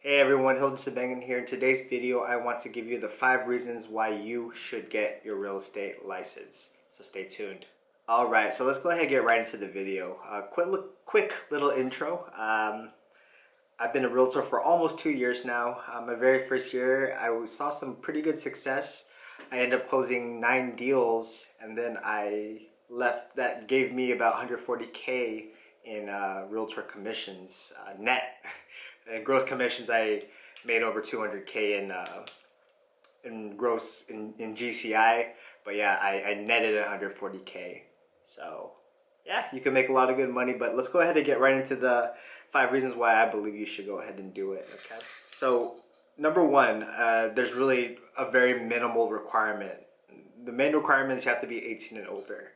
Hey everyone, Hiljin here. In today's video, I want to give you the 5 reasons why you should get your real estate license. So stay tuned. Alright, so let's go ahead and get right into the video. Quick little intro. I've been a realtor for almost 2 years now. My very first year, I saw some pretty good success. I ended up closing 9 deals, and then I left. That gave me about 140K in realtor commissions net. And gross commissions, I made over 200K in gross in GCI. But yeah, I netted 140K. So yeah, you can make a lot of good money. But let's go ahead and get right into the 5 reasons why I believe you should go ahead and do it. Okay. So number one, there's really a very minimal requirement. The main requirement is you have to be 18 and older.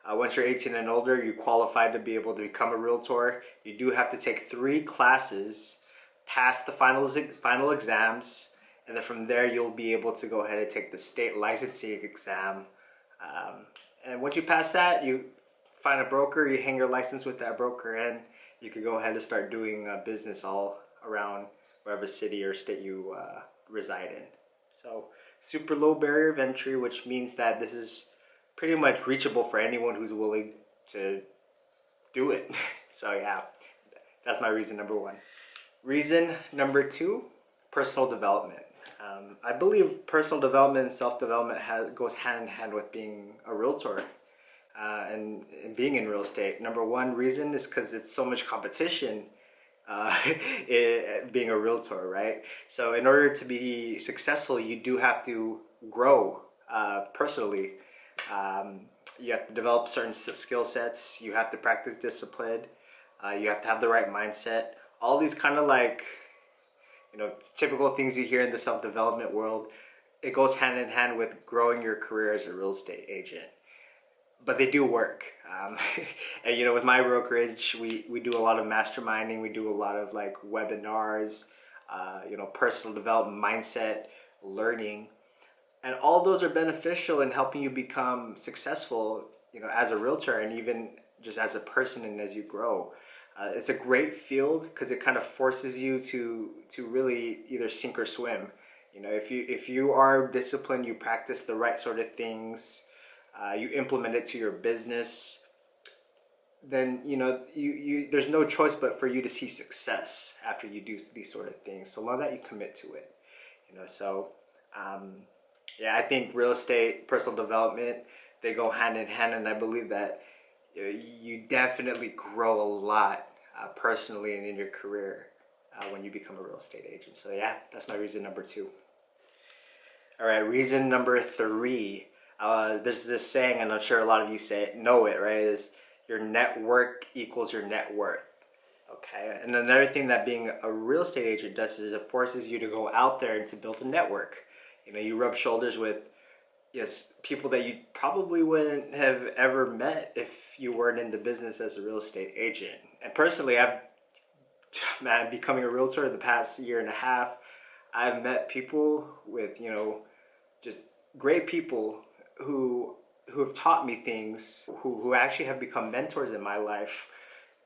Once you're 18 and older, you qualify to be able to become a realtor. You do have to take 3 classes, pass the final exams, and then from there you'll be able to go ahead and take the state licensing exam. And once you pass that, you find a broker, you hang your license with that broker, and you can go ahead and start doing business all around wherever city or state you reside in. So super low barrier of entry, which means that this is pretty much reachable for anyone who's willing to do it. So yeah, that's my reason number 1. Reason number 2, personal development. I believe personal development and self-development goes hand in hand with being a realtor and being in real estate. Number 1 reason is because it's so much competition being a realtor, right? So in order to be successful, you do have to grow personally. You have to develop certain skill sets. You have to practice discipline. You have to have the right mindset. All these kind of typical things you hear in the self-development world, it goes hand in hand with growing your career as a real estate agent. But they do work. And with my brokerage, we do a lot of masterminding. We do a lot of webinars, personal development, mindset, learning. And all those are beneficial in helping you become successful, as a realtor and even just as a person and as you grow. It's a great field because it kind of forces you to really either sink or swim. If you are disciplined, you practice the right sort of things, you implement it to your business, then you there's no choice but for you to see success after you do these sort of things. So long that you commit to it, So yeah, I think real estate, personal development, they go hand in hand, and I believe that you definitely grow a lot personally and in your career when you become a real estate agent. So yeah, that's my reason number 2. All right, reason number 3. There's this saying, and I'm sure a lot of you know it, right? Is your network equals your net worth. Okay, and another thing that being a real estate agent does is it forces you to go out there and to build a network. You rub shoulders with people that you probably wouldn't have ever met if you weren't in the business as a real estate agent. And personally, becoming a realtor the past year and a half, I've met people with just great people who have taught me things, who actually have become mentors in my life,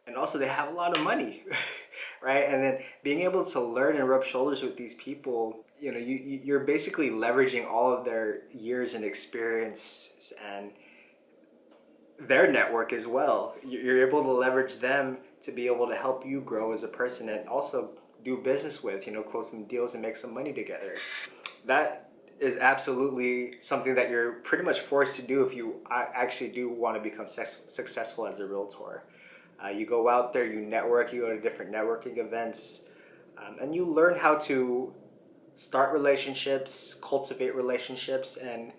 and also they have a lot of money. Right? And then being able to learn and rub shoulders with these people, you're basically leveraging all of their years and experience and their network as well. You're able to leverage them to be able to help you grow as a person and also do business with, close some deals and make some money together. That is absolutely something that you're pretty much forced to do if you actually do want to become successful as a realtor. You go out there, you network, you go to different networking events, and you learn how to start relationships, cultivate relationships, and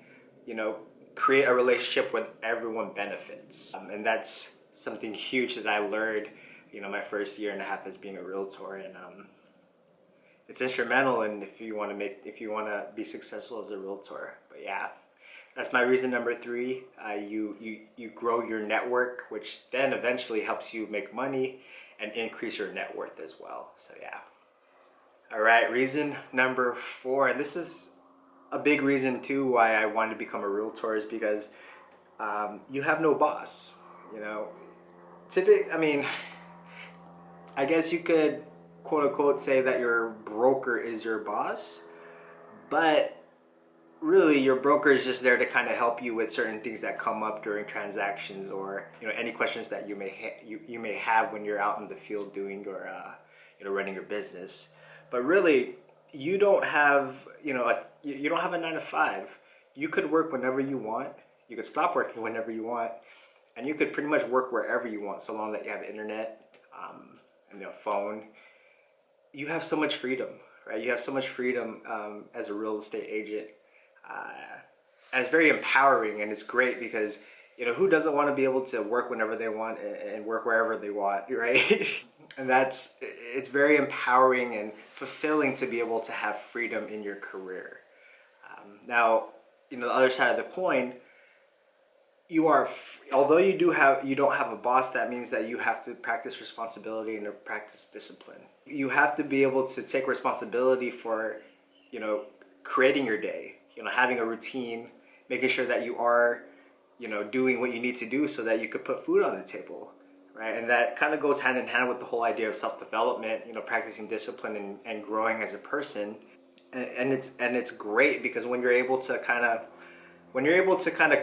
create a relationship where everyone benefits. And that's something huge that I learned, my first year and a half as being a realtor, and it's instrumental. And if you want to be successful as a realtor, but yeah. That's my reason number 3. You grow your network, which then eventually helps you make money and increase your net worth as well. So yeah. All right, reason number 4, and this is a big reason too why I wanted to become a realtor, is because you have no boss. I guess you could quote unquote say that your broker is your boss, but really your broker is just there to kind of help you with certain things that come up during transactions, or any questions that you may have when you're out in the field doing or running your business. But really, you don't have you don't have a 9 to 5. You could work whenever you want. You could stop working whenever you want, and you could pretty much work wherever you want, so long that you have internet and a phone. You have so much freedom, right? You have so much freedom as a real estate agent. And it's very empowering, and it's great because who doesn't want to be able to work whenever they want and work wherever they want, right? And it's very empowering and fulfilling to be able to have freedom in your career. Now, the other side of the coin, although you don't have a boss, that means that you have to practice responsibility and to practice discipline. You have to be able to take responsibility for creating your day, having a routine, making sure that you are doing what you need to do so that you could put food on the table, right? And that kind of goes hand in hand with the whole idea of self-development, practicing discipline and growing as a person. And it's great because when you're able to kind of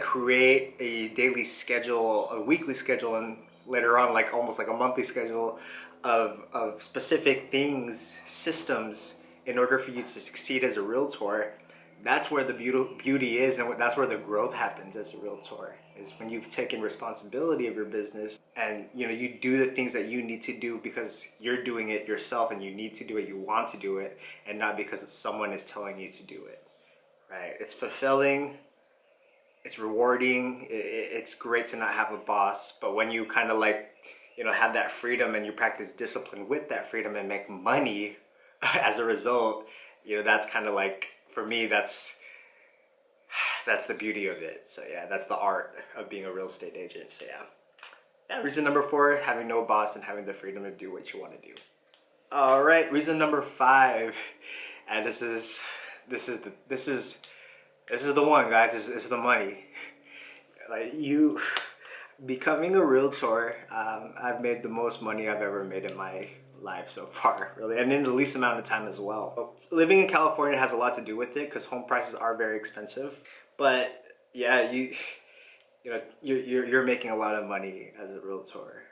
create a daily schedule, a weekly schedule, and later on almost like a monthly schedule of specific things, systems, in order for you to succeed as a realtor, that's where the beauty is, and that's where the growth happens as a realtor, is when you've taken responsibility of your business and you do the things that you need to do because you're doing it yourself and you need to do it, you want to do it, and not because someone is telling you to do it, right? It's fulfilling, it's rewarding, it's great to not have a boss, but when you kind of have that freedom and you practice discipline with that freedom and make money as a result, that's kind of for me, that's the beauty of it. So yeah, that's the art of being a real estate agent. So yeah, reason number 4, having no boss and having the freedom to do what you want to do. All right, reason number 5, and this is the one, guys. This is the money. Becoming a realtor, I've made the most money I've ever made in my life so far, really, and in the least amount of time as well. Living in California has a lot to do with it because home prices are very expensive. But yeah, you're making a lot of money as a realtor,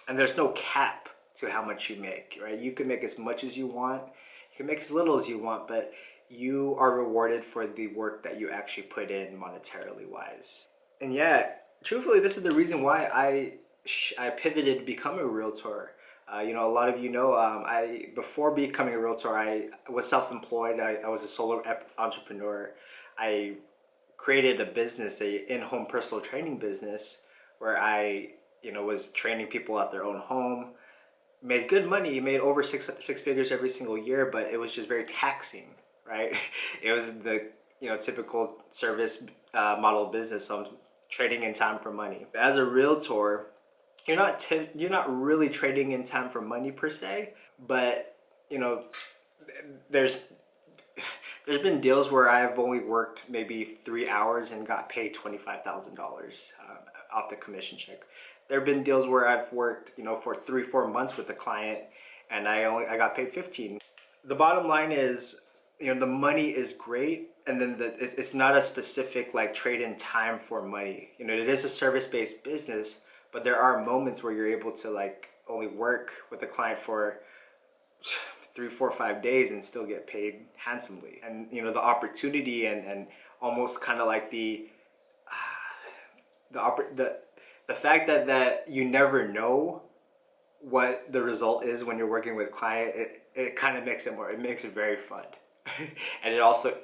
and there's no cap to how much you make, right? You can make as much as you want, you can make as little as you want, but you are rewarded for the work that you actually put in monetarily wise. And yeah, truthfully, this is the reason why I pivoted to become a realtor. A lot of before becoming a realtor, I was self-employed. I was a solo entrepreneur. I created a business, a in-home personal training business, where I was training people at their own home. Made good money, made over six figures every single year, but it was just very taxing, right? It was the typical service model business. So I'm trading in time for money. As a realtor, you're not really trading in time for money per se, but there's been deals where I've only worked maybe 3 hours and got paid $25,000 off the commission check. There have been deals where I've worked for 3-4 months with a client and I got paid 15. The bottom line is the money is great, and then it's not a specific trade in time for money. It is a service-based business, but there are moments where you're able to only work with the client for 3, 4, 5 days and still get paid handsomely. And the opportunity and almost kind of the fact that you never know what the result is when you're working with client, it kind of makes it very fun. And it also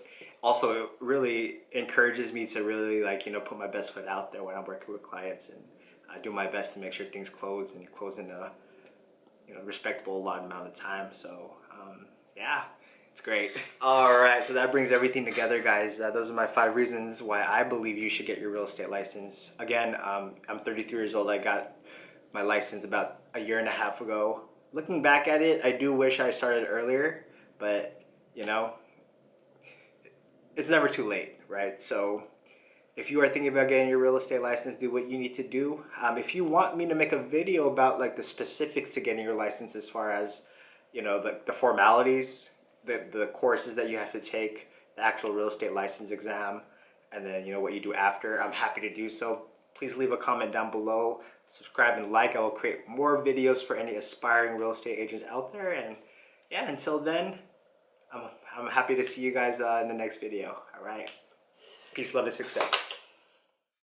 really encourages me to really put my best foot out there when I'm working with clients, and do my best to make sure things close in a respectable amount of time. So yeah, it's great. All right, so that brings everything together, guys. Those are my 5 reasons why I believe you should get your real estate license. Again, I'm 33 years old. I got my license about a year and a half ago. Looking back at it, I do wish I started earlier, but it's never too late, right? So if you are thinking about getting your real estate license, do what you need to do. If you want me to make a video about the specifics to getting your license, as far as the formalities, the courses that you have to take, the actual real estate license exam, and then what you do after. I'm happy to do so. Please leave a comment down below, subscribe and like. I will create more videos for any aspiring real estate agents out there. And yeah, until then, I'm happy to see you guys in the next video. All right, peace, love, and success.